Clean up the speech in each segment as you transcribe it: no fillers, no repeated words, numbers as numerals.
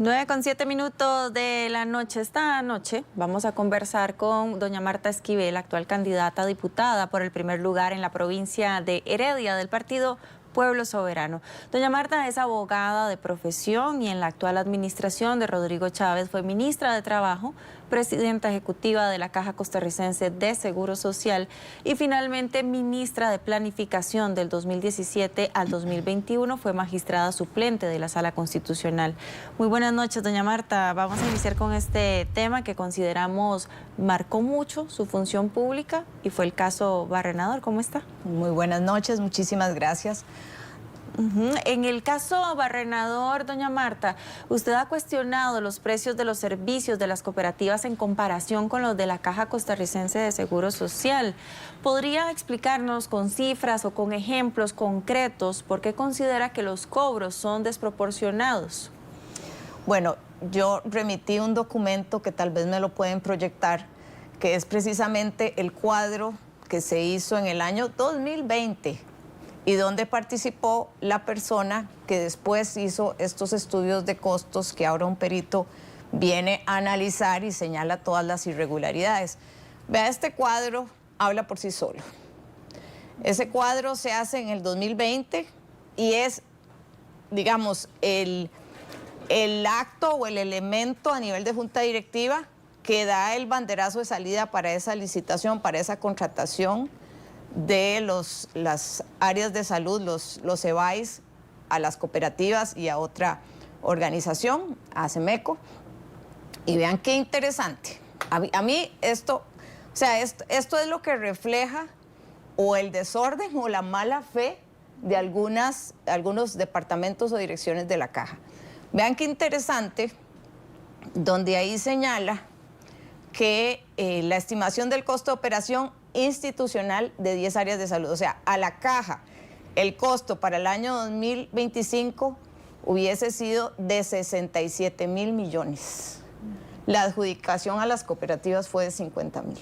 9:07 de la noche. Esta noche vamos a conversar con doña Marta Esquivel, actual candidata a diputada por el primer lugar en la provincia de Heredia del partido Pueblo Soberano. Doña Marta es abogada de profesión y en la actual administración de Rodrigo Chávez fue ministra de Trabajo, presidenta ejecutiva de la Caja Costarricense de Seguro Social y finalmente ministra de Planificación del 2017 al 2021. Fue magistrada suplente de la Sala Constitucional. Muy buenas noches, doña Marta. Vamos a iniciar con este tema que consideramos marcó mucho su función pública y fue el caso Barrenador. ¿Cómo está? Muy buenas noches, muchísimas gracias. En el caso Barrenador, doña Marta, usted ha cuestionado los precios de los servicios de las cooperativas en comparación con los de la Caja Costarricense de Seguro Social. ¿Podría explicarnos con cifras o con ejemplos concretos por qué considera que los cobros son desproporcionados? Bueno, yo remití un documento que tal vez me lo pueden proyectar, que es precisamente el cuadro que se hizo en el año 2020 y donde participó la persona que después hizo estos estudios de costos que ahora un perito viene a analizar y señala todas las irregularidades. Vea, este cuadro habla por sí solo. Ese cuadro se hace en el 2020 y es, digamos, el acto o el elemento a nivel de junta directiva que da el banderazo de salida para esa licitación, para esa contratación de las áreas de salud, los EBAIS, a las cooperativas y a otra organización, a Semeco. Y vean qué interesante. A mí esto, o sea, esto es lo que refleja o el desorden o la mala fe de algunos departamentos o direcciones de la Caja. Vean qué interesante, donde ahí señala que la estimación del costo de operación institucional de 10 áreas de salud, o sea, a la Caja, el costo para el año 2025 hubiese sido de 67.000 millones. La adjudicación a las cooperativas fue de 50.000.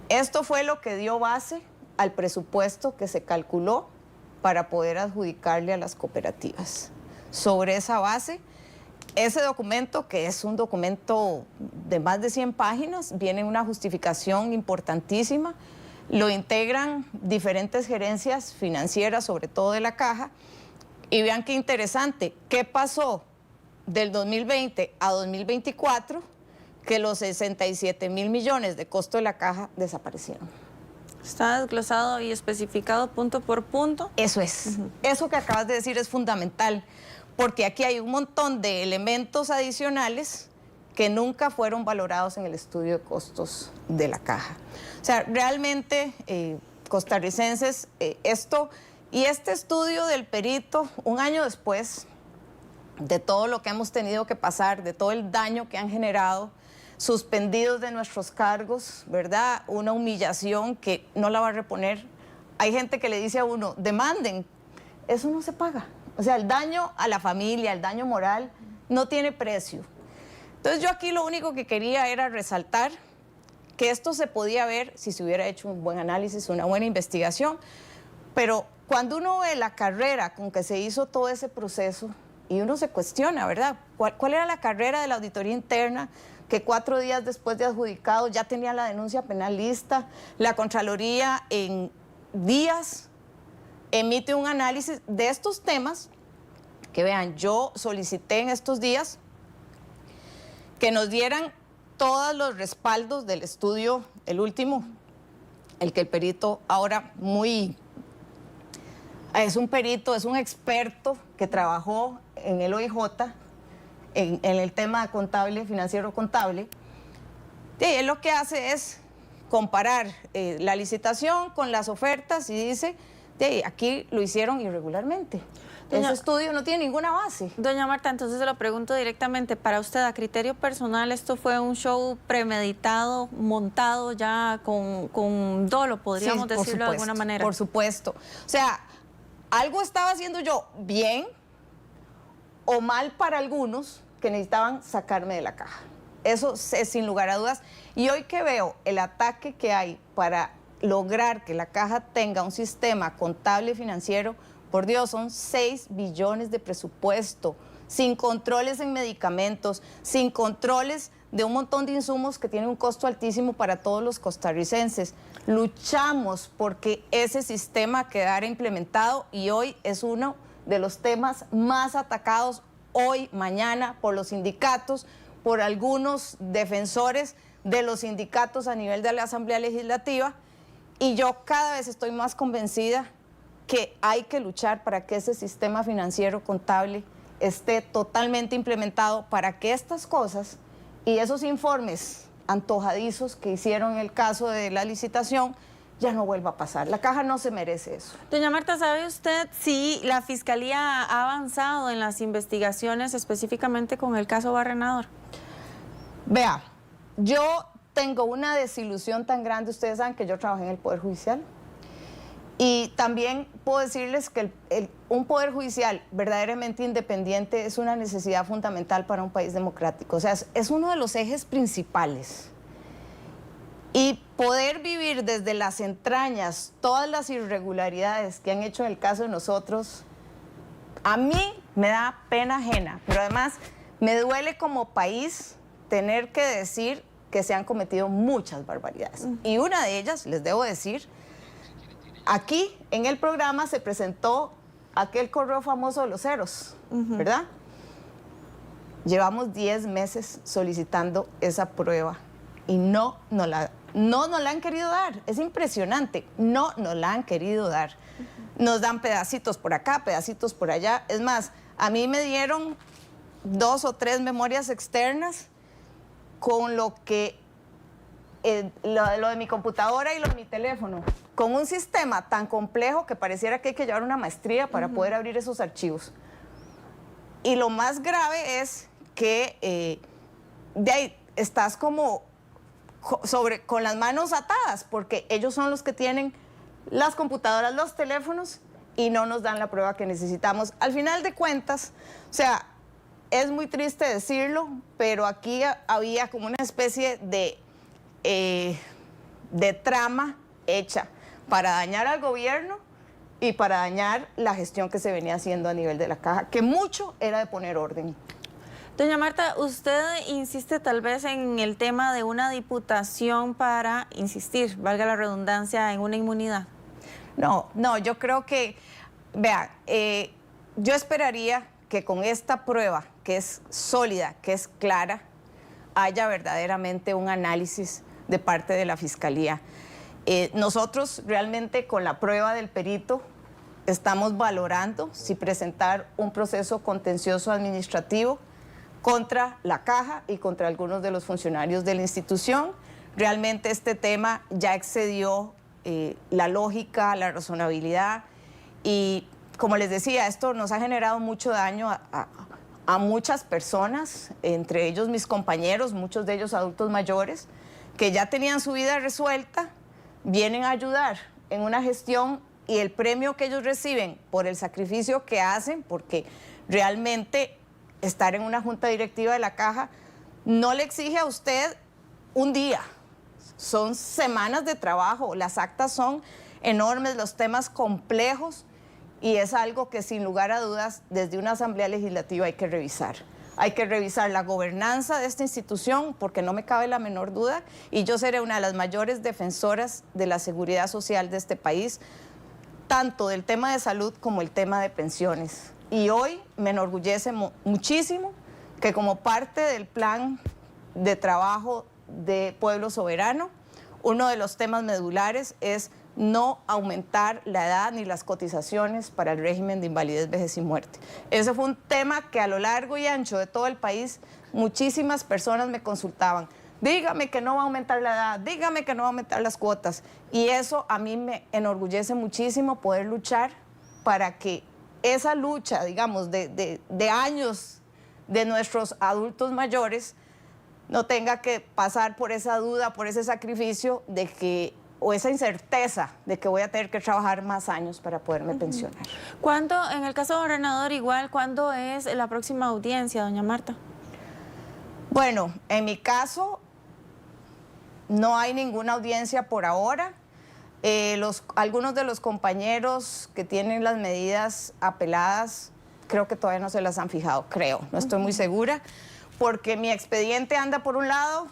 Esto fue lo que dio base al presupuesto que se calculó para poder adjudicarle a las cooperativas. Sobre esa base, ese documento, que es un documento de más de 100 páginas, viene una justificación importantísima, lo integran diferentes gerencias financieras, sobre todo de la Caja, y vean qué interesante, qué pasó del 2020 a 2024, que los 67.000 millones de costo de la Caja desaparecieron. ¿Está desglosado y especificado punto por punto? Eso es. Eso que acabas de decir es fundamental, porque aquí hay un montón de elementos adicionales que nunca fueron valorados en el estudio de costos de la Caja. O sea, realmente, costarricenses, este estudio del perito, un año después de todo lo que hemos tenido que pasar, de todo el daño que han generado, suspendidos de nuestros cargos, ¿verdad? Una humillación que no la va a reponer. Hay gente que le dice a uno, demanden, eso no se paga. O sea, el daño a la familia, el daño moral, no tiene precio. Entonces yo aquí lo único que quería era resaltar que esto se podía ver si se hubiera hecho un buen análisis, una buena investigación, pero cuando uno ve la carrera con que se hizo todo ese proceso y uno se cuestiona, ¿verdad? ¿Cuál era la carrera de la auditoría interna? Que 4 días después de adjudicado ya tenía la denuncia penal lista, la Contraloría en días emite un análisis de estos temas, que vean, yo solicité en estos días que nos dieran todos los respaldos del estudio, el último, el que el perito ahora es un perito, es un experto que trabajó en el OIJ, en el tema contable, financiero contable. Y él lo que hace es comparar la licitación con las ofertas y dice, aquí lo hicieron irregularmente. Ese estudio no tiene ninguna base. Doña Marta, entonces se lo pregunto directamente, para usted, a criterio personal, ¿esto fue un show premeditado, montado ya con dolo, podríamos decirlo de alguna manera? Por supuesto. O sea, algo estaba haciendo yo bien o mal para algunos que necesitaban sacarme de la Caja. Eso es sin lugar a dudas. Y hoy que veo el ataque que hay para lograr que la Caja tenga un sistema contable y financiero, por Dios, son 6 billones de presupuesto, sin controles en medicamentos, sin controles de un montón de insumos que tienen un costo altísimo para todos los costarricenses. Luchamos porque ese sistema quedara implementado y hoy es uno de los temas más atacados hoy, mañana, por los sindicatos, por algunos defensores de los sindicatos a nivel de la Asamblea Legislativa, y yo cada vez estoy más convencida que hay que luchar para que ese sistema financiero contable esté totalmente implementado para que estas cosas y esos informes antojadizos que hicieron en el caso de la licitación ya no vuelva a pasar. La Caja no se merece eso. Doña Marta, ¿sabe usted si la Fiscalía ha avanzado en las investigaciones específicamente con el caso Barrenador? Vea, yo tengo una desilusión tan grande. Ustedes saben que yo trabajé en el Poder Judicial. Y también puedo decirles que un Poder Judicial verdaderamente independiente es una necesidad fundamental para un país democrático. O sea, es uno de los ejes principales. Y poder vivir desde las entrañas todas las irregularidades que han hecho en el caso de nosotros, a mí me da pena ajena, pero además me duele como país tener que decir que se han cometido muchas barbaridades. Y una de ellas, les debo decir, aquí en el programa se presentó aquel correo famoso de los ceros, ¿verdad? Llevamos 10 meses solicitando esa prueba y no nos la han querido dar. Es impresionante, no nos la han querido dar. Nos dan pedacitos por acá, pedacitos por allá. Es más, a mí me dieron 2 o 3 memorias externas con lo de mi computadora y lo de mi teléfono, con un sistema tan complejo que pareciera que hay que llevar una maestría para poder abrir esos archivos. Y lo más grave es que de ahí estás como con las manos atadas, porque ellos son los que tienen las computadoras, los teléfonos, y no nos dan la prueba que necesitamos. Al final de cuentas, o sea, es muy triste decirlo, pero aquí había como una especie de trama hecha para dañar al gobierno y para dañar la gestión que se venía haciendo a nivel de la Caja, que mucho era de poner orden. Doña Marta, usted insiste tal vez en el tema de una diputación para insistir, valga la redundancia, en una inmunidad. No, yo creo que, vea, yo esperaría que con esta prueba, que es sólida, que es clara, haya verdaderamente un análisis de parte de la Fiscalía. Nosotros realmente con la prueba del perito estamos valorando si presentar un proceso contencioso administrativo contra la Caja y contra algunos de los funcionarios de la institución. Realmente este tema ya excedió la lógica, la razonabilidad, y como les decía, esto nos ha generado mucho daño a muchas personas, entre ellos mis compañeros, muchos de ellos adultos mayores, que ya tenían su vida resuelta, vienen a ayudar en una gestión y el premio que ellos reciben por el sacrificio que hacen, porque realmente estar en una junta directiva de la Caja no le exige a usted un día, son semanas de trabajo, las actas son enormes, los temas complejos, y es algo que sin lugar a dudas desde una Asamblea Legislativa hay que revisar. Hay que revisar la gobernanza de esta institución, porque no me cabe la menor duda, y yo seré una de las mayores defensoras de la seguridad social de este país, tanto del tema de salud como el tema de pensiones. Y hoy me enorgullece muchísimo que como parte del plan de trabajo de Pueblo Soberano, uno de los temas medulares es no aumentar la edad ni las cotizaciones para el régimen de invalidez, vejez y muerte. Ese fue un tema que a lo largo y ancho de todo el país muchísimas personas me consultaban. Dígame que no va a aumentar la edad, dígame que no va a aumentar las cuotas. Y eso a mí me enorgullece muchísimo poder luchar para que esa lucha, digamos, de años de nuestros adultos mayores no tenga que pasar por esa duda, por ese sacrificio de que, o esa incerteza de que voy a tener que trabajar más años para poderme pensionar. ¿Cuándo, en el caso de Barrenador igual, cuándo es la próxima audiencia, doña Marta? Bueno, en mi caso no hay ninguna audiencia por ahora. Algunos de los compañeros que tienen las medidas apeladas creo que todavía no se las han fijado, creo, no estoy muy segura, porque mi expediente anda por un lado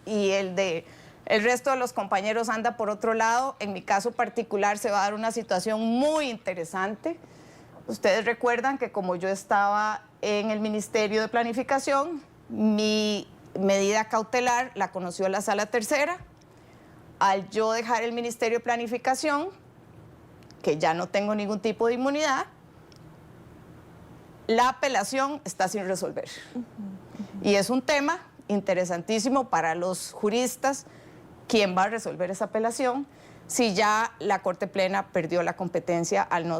y el resto de los compañeros anda por otro lado. En mi caso particular se va a dar una situación muy interesante. Ustedes recuerdan que como yo estaba en el Ministerio de Planificación, mi medida cautelar la conoció la Sala Tercera. Al yo dejar el Ministerio de Planificación, que ya no tengo ningún tipo de inmunidad, la apelación está sin resolver. Y es un tema interesantísimo para los juristas, quién va a resolver esa apelación si ya la Corte Plena perdió la competencia al no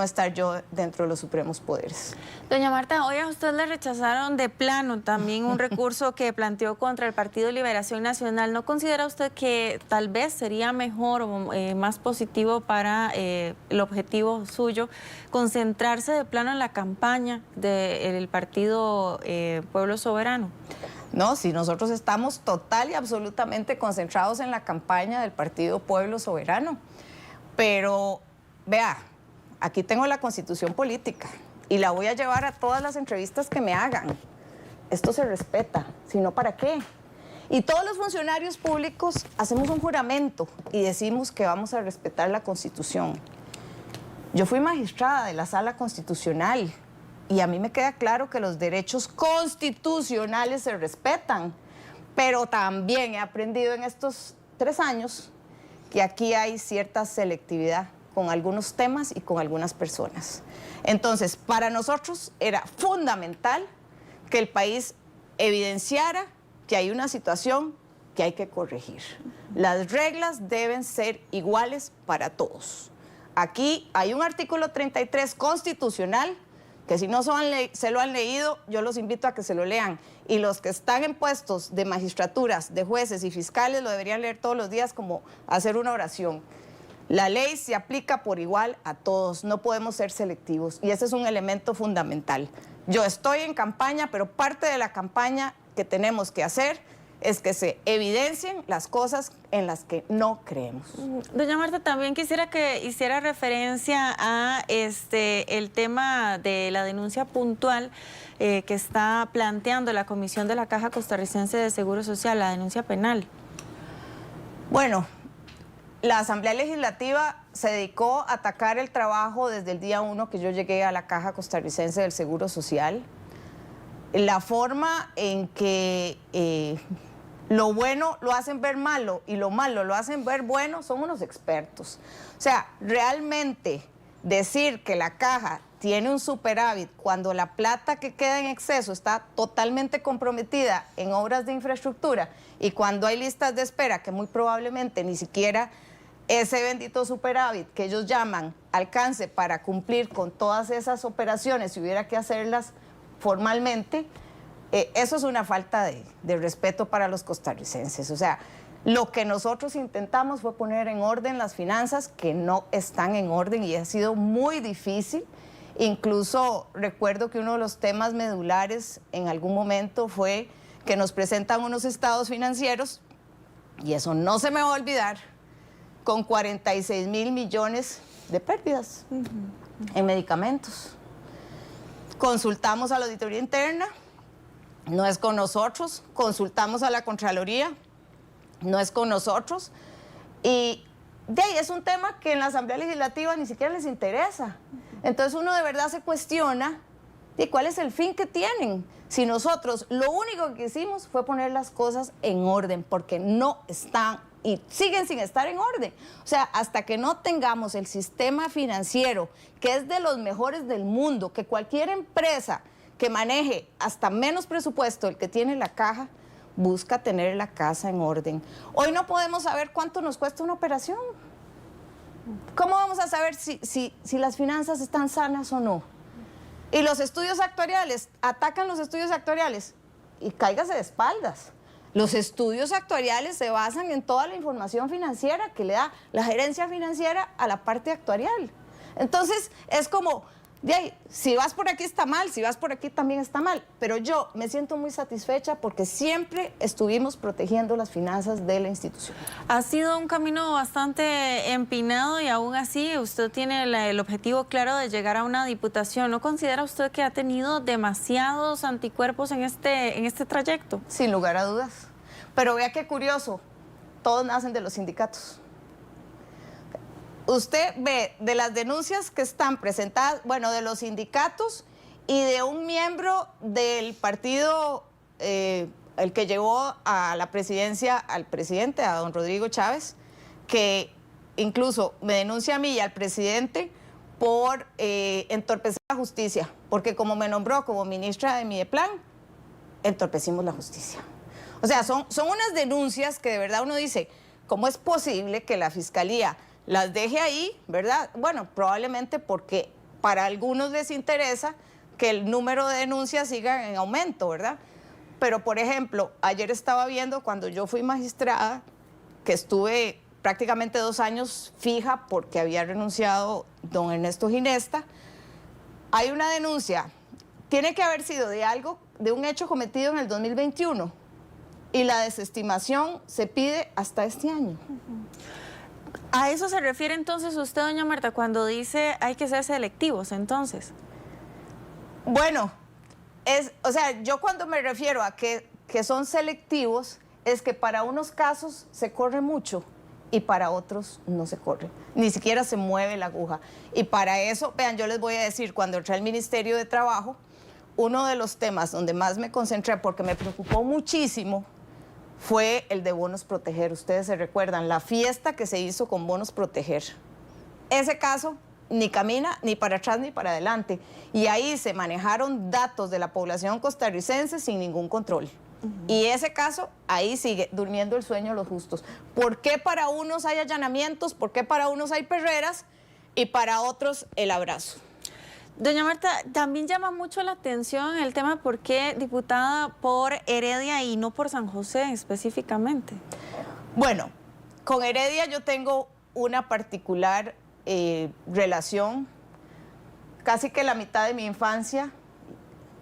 estar yo dentro de los supremos poderes. Doña Marta, hoy a usted le rechazaron de plano también un recurso que planteó contra el Partido Liberación Nacional. ¿No considera usted que tal vez sería mejor o más positivo para el objetivo suyo concentrarse de plano en la campaña del Partido Pueblo Soberano? No, si nosotros estamos total y absolutamente concentrados en la campaña del Partido Pueblo Soberano. Pero, vea, aquí tengo la Constitución política y la voy a llevar a todas las entrevistas que me hagan. Esto se respeta, si no, ¿para qué? Y todos los funcionarios públicos hacemos un juramento y decimos que vamos a respetar la Constitución. Yo fui magistrada de la Sala Constitucional y a mí me queda claro que los derechos constitucionales se respetan, pero también he aprendido en estos 3 años que aquí hay cierta selectividad con algunos temas y con algunas personas. Entonces, para nosotros era fundamental que el país evidenciara que hay una situación que hay que corregir. Las reglas deben ser iguales para todos. Aquí hay un artículo 33 constitucional que si no se lo han leído, yo los invito a que se lo lean. Y los que están en puestos de magistraturas, de jueces y fiscales, lo deberían leer todos los días como hacer una oración. La ley se aplica por igual a todos, no podemos ser selectivos. Y ese es un elemento fundamental. Yo estoy en campaña, pero parte de la campaña que tenemos que hacer es que se evidencien las cosas en las que no creemos. Doña Marta, también quisiera que hiciera referencia a el tema de la denuncia puntual que está planteando la Comisión de la Caja Costarricense de Seguro Social, la denuncia penal. Bueno, la Asamblea Legislativa se dedicó a atacar el trabajo desde el día 1 que yo llegué a la Caja Costarricense del Seguro Social. La forma en que lo bueno lo hacen ver malo y lo malo lo hacen ver bueno son unos expertos. O sea, realmente decir que la caja tiene un superávit cuando la plata que queda en exceso está totalmente comprometida en obras de infraestructura y cuando hay listas de espera que muy probablemente ni siquiera ese bendito superávit que ellos llaman alcance para cumplir con todas esas operaciones si hubiera que hacerlas formalmente, eso es una falta de respeto para los costarricenses. O sea, lo que nosotros intentamos fue poner en orden las finanzas que no están en orden y ha sido muy difícil. Incluso recuerdo que uno de los temas medulares en algún momento fue que nos presentan unos estados financieros, y eso no se me va a olvidar, con 46.000 millones de pérdidas en medicamentos. Consultamos a la auditoría interna, no es con nosotros, consultamos a la Contraloría, no es con nosotros, y de ahí es un tema que en la Asamblea Legislativa ni siquiera les interesa. Entonces uno de verdad se cuestiona de cuál es el fin que tienen, si nosotros lo único que hicimos fue poner las cosas en orden, porque no están y siguen sin estar en orden. O sea, hasta que no tengamos el sistema financiero, que es de los mejores del mundo, que cualquier empresa que maneje hasta menos presupuesto el que tiene la caja, busca tener la casa en orden. Hoy no podemos saber cuánto nos cuesta una operación. ¿Cómo vamos a saber si las finanzas están sanas o no? Y los estudios actuariales, atacan los estudios actuariales y cáigase de espaldas. Los estudios actuariales se basan en toda la información financiera que le da la gerencia financiera a la parte actuarial. Entonces, es como, de ahí, si vas por aquí está mal, si vas por aquí también está mal. Pero yo me siento muy satisfecha porque siempre estuvimos protegiendo las finanzas de la institución. Ha sido un camino bastante empinado y aún así usted tiene el objetivo claro de llegar a una diputación. ¿No considera usted que ha tenido demasiados anticuerpos en este trayecto? Sin lugar a dudas. Pero vea qué curioso, todos nacen de los sindicatos. Usted ve de las denuncias que están presentadas, bueno, de los sindicatos y de un miembro del partido, el que llevó a la presidencia al presidente, a don Rodrigo Chávez, que incluso me denuncia a mí y al presidente por entorpecer la justicia, porque como me nombró como ministra de Mideplan, entorpecimos la justicia. O sea, son unas denuncias que de verdad uno dice, ¿cómo es posible que la Fiscalía las deje ahí, verdad? Bueno, probablemente porque para algunos les interesa que el número de denuncias siga en aumento, ¿verdad? Pero, por ejemplo, ayer estaba viendo cuando yo fui magistrada, que estuve prácticamente 2 años fija porque había renunciado don Ernesto Ginesta, hay una denuncia, tiene que haber sido de algo, de un hecho cometido en el 2021 y la desestimación se pide hasta este año. ¿A eso se refiere entonces usted, doña Marta, cuando dice hay que ser selectivos, entonces? Bueno, o sea, yo cuando me refiero a que son selectivos, es que para unos casos se corre mucho y para otros no se corre, ni siquiera se mueve la aguja. Y para eso, vean, yo les voy a decir, cuando entré al Ministerio de Trabajo, uno de los temas donde más me concentré, porque me preocupó muchísimo, fue el de bonos proteger. Ustedes se recuerdan, la fiesta que se hizo con bonos proteger. Ese caso ni camina ni para atrás ni para adelante. Y ahí se manejaron datos de la población costarricense sin ningún control. Y ese caso, ahí sigue durmiendo el sueño de los justos. ¿Por qué para unos hay allanamientos? ¿Por qué para unos hay perreras? Y para otros el abrazo. Doña Marta, también llama mucho la atención el tema por qué diputada por Heredia y no por San José específicamente. Bueno, con Heredia yo tengo una particular relación, casi que la mitad de mi infancia,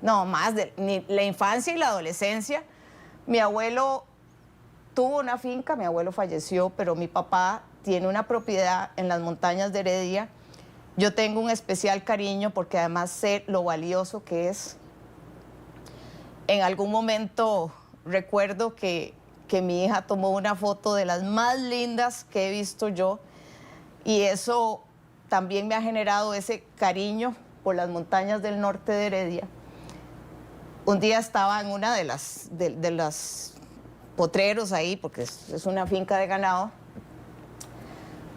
no más, la infancia y la adolescencia. Mi abuelo tuvo una finca, mi abuelo falleció, pero mi papá tiene una propiedad en las montañas de Heredia. Yo tengo un especial cariño porque además sé lo valioso que es. En algún momento recuerdo que mi hija tomó una foto de las más lindas que he visto yo y eso también me ha generado ese cariño por las montañas del norte de Heredia. Un día estaba en una de las potreros ahí, porque es una finca de ganado,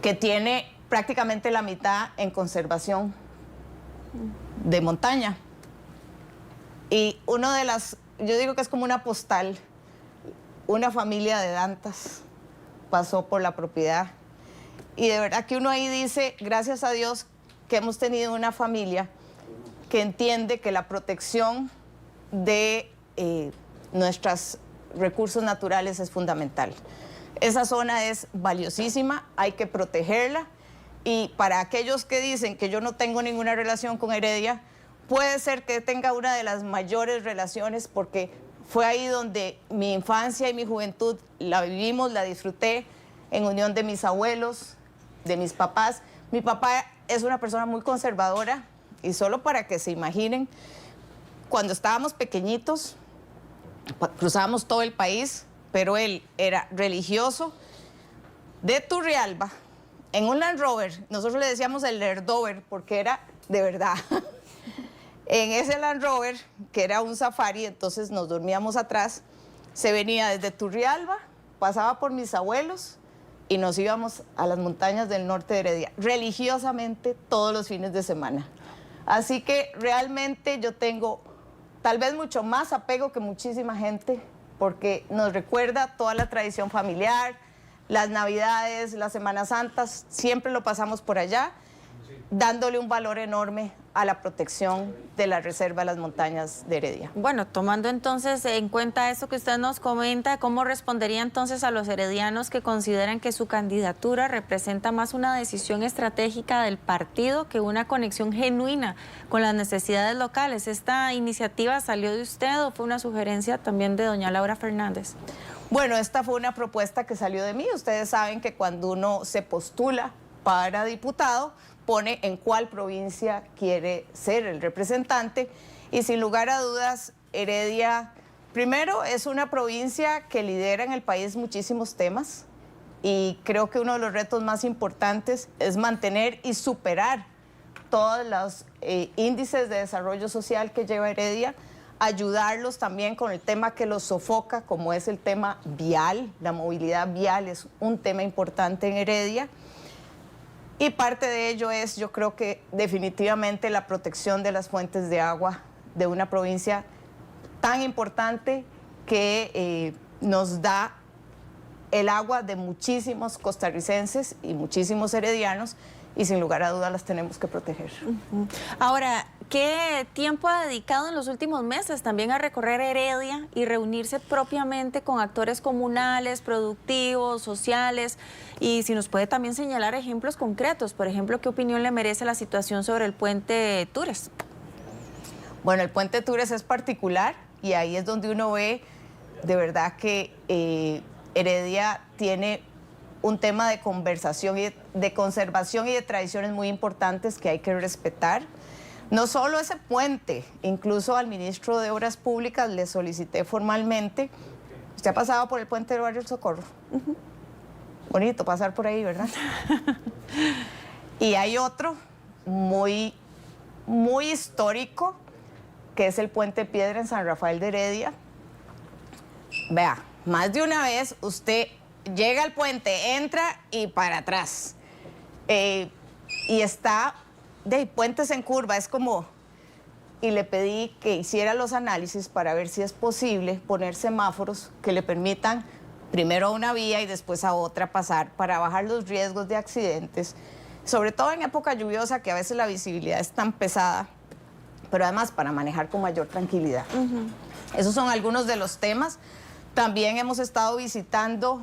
que tiene prácticamente la mitad en conservación de montaña. Y yo digo que es como una postal, una familia de dantas pasó por la propiedad. Y de verdad que uno ahí dice, gracias a Dios que hemos tenido una familia que entiende que la protección de nuestros recursos naturales es fundamental. Esa zona es valiosísima, hay que protegerla. Y para aquellos que dicen que yo no tengo ninguna relación con Heredia, puede ser que tenga una de las mayores relaciones porque fue ahí donde mi infancia y mi juventud la vivimos, la disfruté en unión de mis abuelos, de mis papás. Mi papá es una persona muy conservadora y solo para que se imaginen, cuando estábamos pequeñitos, cruzábamos todo el país, pero él era religioso de Turrialba, en un Land Rover, nosotros le decíamos el Lerdover porque era de verdad. En ese Land Rover, que era un safari, entonces nos dormíamos atrás, se venía desde Turrialba, pasaba por mis abuelos y nos íbamos a las montañas del norte de Heredia, religiosamente todos los fines de semana. Así que realmente yo tengo tal vez mucho más apego que muchísima gente, porque nos recuerda toda la tradición familiar, las Navidades, las Semanas Santas, siempre lo pasamos por allá, dándole un valor enorme a la protección de la Reserva de las Montañas de Heredia. Bueno, tomando entonces en cuenta eso que usted nos comenta, ¿cómo respondería entonces a los heredianos que consideran que su candidatura representa más una decisión estratégica del partido que una conexión genuina con las necesidades locales? ¿Esta iniciativa salió de usted o fue una sugerencia también de doña Laura Fernández? Bueno, esta fue una propuesta que salió de mí. Ustedes saben que cuando uno se postula para diputado, pone en cuál provincia quiere ser el representante y sin lugar a dudas Heredia, primero, es una provincia que lidera en el país muchísimos temas y creo que uno de los retos más importantes es mantener y superar todos los índices de desarrollo social que lleva Heredia, ayudarlos también con el tema que los sofoca, como es el tema vial. La movilidad vial es un tema importante en Heredia. Y parte de ello es, yo creo que definitivamente la protección de las fuentes de agua de una provincia tan importante que nos da el agua de muchísimos costarricenses y muchísimos heredianos y sin lugar a dudas las tenemos que proteger. Ahora, ¿qué tiempo ha dedicado en los últimos meses también a recorrer Heredia y reunirse propiamente con actores comunales, productivos, sociales? Y si nos puede también señalar ejemplos concretos, por ejemplo, ¿qué opinión le merece la situación sobre el puente Tures? Bueno, el puente Tures es particular y ahí es donde uno ve de verdad que Heredia tiene un tema de conversación y de conservación y de tradiciones muy importantes que hay que respetar. No solo ese puente, incluso al ministro de Obras Públicas le solicité formalmente. ¿Usted ha pasado por el puente del Barrio El Socorro? Bonito pasar por ahí, ¿verdad? Y hay otro muy histórico, que es el puente Piedra en San Rafael de Heredia. Vea, más de una vez usted llega al puente, entra y para atrás. Y está de puentes en curva, es como... Y le pedí que hiciera los análisis para ver si es posible poner semáforos que le permitan primero a una vía y después a otra pasar para bajar los riesgos de accidentes, sobre todo en época lluviosa que a veces la visibilidad es tan pesada, pero además para manejar con mayor tranquilidad. Esos son algunos de los temas. También hemos estado visitando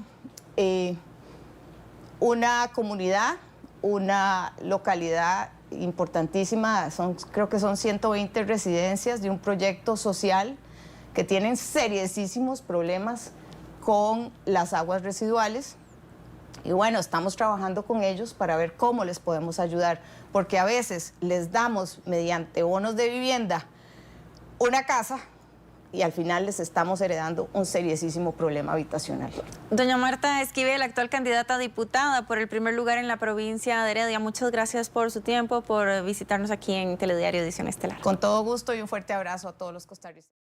una comunidad, una localidad importantísima, creo que son 120 residencias de un proyecto social que tienen seriosísimos problemas con las aguas residuales. Y bueno, estamos trabajando con ellos para ver cómo les podemos ayudar, porque a veces les damos mediante bonos de vivienda una casa y al final les estamos heredando un seriosísimo problema habitacional. Doña Marta Esquivel, actual candidata a diputada por el primer lugar en la provincia de Heredia, muchas gracias por su tiempo, por visitarnos aquí en Telediario Edición Estelar. Con todo gusto y un fuerte abrazo a todos los costarricenses.